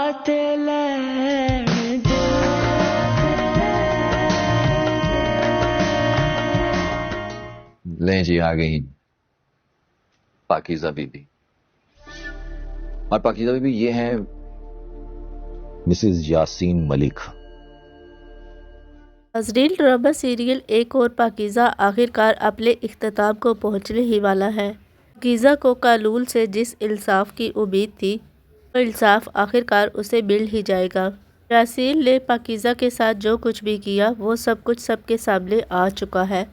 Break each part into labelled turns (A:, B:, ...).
A: بات لین دے۔
B: لیں جی آ گئی پاکیزہ بی بی، اور پاکیزہ بی بی یہ ہیں مسز یاسین ملک۔
C: ناظرین، ڈرامہ سیریل ایک اور پاکیزہ آخرکار اپنے اختتام کو پہنچنے ہی والا ہے۔ پاکیزہ کو کالول سے جس انصاف کی امید تھی، وہ انصاف آخرکار اسے مل ہی جائے گا۔ یاسین نے پاکیزہ کے ساتھ جو کچھ بھی کیا وہ سب کچھ سب کے سامنے آ چکا ہے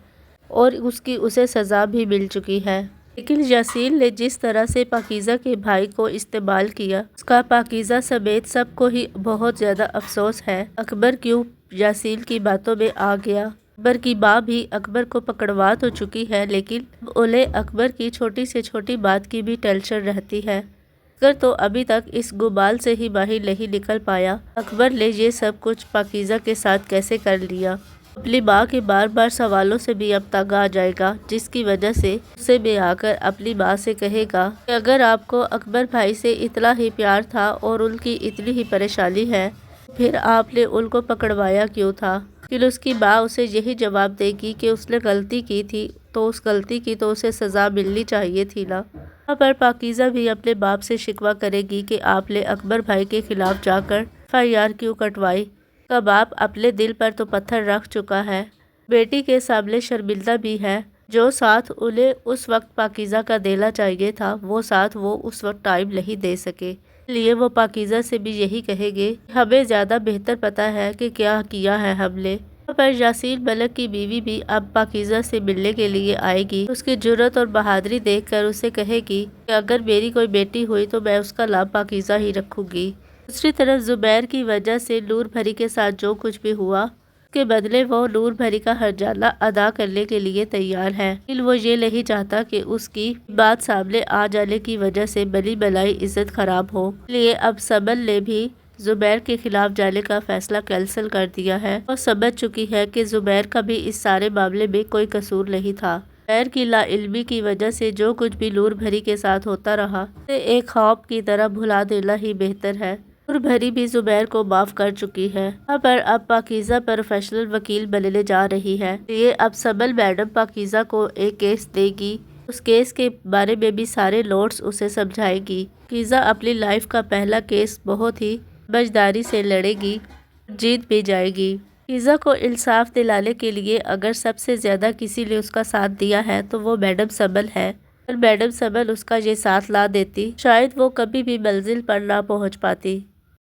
C: اور اس کی اسے سزا بھی مل چکی ہے، لیکن یاسین نے جس طرح سے پاکیزہ کے بھائی کو استعمال کیا اس کا پاکیزہ سمیت سب کو ہی بہت زیادہ افسوس ہے۔ اکبر کیوں یاسین کی باتوں میں آ گیا؟ اکبر کی ماں بھی اکبر کو پکڑوا تو چکی ہے، لیکن انہیں اکبر کی چھوٹی سے چھوٹی بات کی بھی ٹینشن رہتی ہے۔ اکبر تو ابھی تک اس گمان سے ہی باہر نہیں نکل پایا اکبر نے یہ سب کچھ پاکیزہ کے ساتھ کیسے کر لیا۔ اپنی ماں کے بار بار سوالوں سے بھی اب تنگ آ جائے گا، جس کی وجہ سے غصے میں آ کر اپنی ماں سے کہے گا کہ اگر آپ کو اکبر بھائی سے اتنا ہی پیار تھا اور ان کی اتنی ہی پریشانی ہے، پھر آپ نے ان کو پکڑوایا کیوں تھا؟ پھر اس کی ماں اسے یہی جواب دے گی کہ اس نے غلطی کی تھی تو اس غلطی کی تو اسے سزا ملنی چاہیے تھی نا۔ یہاں پر پاکیزہ بھی اپنے باپ سے شکوہ کرے گی کہ آپ نے اکبر بھائی کے خلاف جا کر FIR کیوں کٹوائی۔ اس کا باپ اپنے دل پر تو پتھر رکھ چکا ہے، بیٹی کے سامنے شرمندہ بھی ہے۔ جو ساتھ انہیں اس وقت پاکیزہ کا دینا چاہیے تھا وہ ساتھ وہ اس وقت ٹائم نہیں دے سکے، اس لیے وہ پاکیزہ سے بھی یہی کہے گے کہ ہمیں زیادہ بہتر پتہ ہے کہ کیا کیا ہے ہم نے۔ یہاں پر یاسین ملک کی بیوی بھی اب پاکیزہ سے ملنے کے لیے آئے گی۔ اس کی جرأت اور بہادری دیکھ کر اسے کہے گی کہ اگر میری کوئی بیٹی ہوئی تو میں اس کا نام پاکیزہ ہی رکھوں گی۔ دوسری طرف زبیر کی وجہ سے نور بھری کے ساتھ جو کچھ بھی ہوا اس کے بدلے وہ نور بھری کا ہرجانہ ادا کرنے کے لیے تیار ہے، لیکن وہ یہ نہیں چاہتا کہ اس کی بات سامنے آ جانے کی وجہ سے بنی بنائی عزت خراب ہو، اس لیے اب سمن نے بھی زبیر کے خلاف جانے کا فیصلہ کینسل کر دیا ہے۔ وہ سمجھ چکی ہے کہ زبیر کا بھی اس سارے معاملے میں کوئی قصور نہیں تھا۔ زبیر کی لا علمی کی وجہ سے جو کچھ بھی نور بھری کے ساتھ ہوتا رہا اسے ایک خواب کی طرح بھلا دینا ہی بہتر ہے۔ نور بھری بھی زبیر کو معاف کر چکی ہے۔ یہاں پر اب پاکیزہ پروفیشنل وکیل بننے جا رہی ہے، یہ اب سمن میڈم پاکیزہ کو ایک کیس دے گی، اس کیس کے بارے میں بھی سارے نوٹس اسے سمجھائے گی۔ پاکیزہ اپنی لائف کا پہلا کیس بہت ہی سمجھداری سے لڑے گی، جیت بھی جائے گی۔ پاکیزہ کو انصاف دلانے کے لیے اگر سب سے زیادہ کسی نے اس کا ساتھ دیا ہے تو وہ میڈم سمن ہے۔ اگر میڈم سمن اس کا یہ ساتھ نہ دیتی شاید وہ کبھی بھی منزل پر نہ پہنچ پاتی۔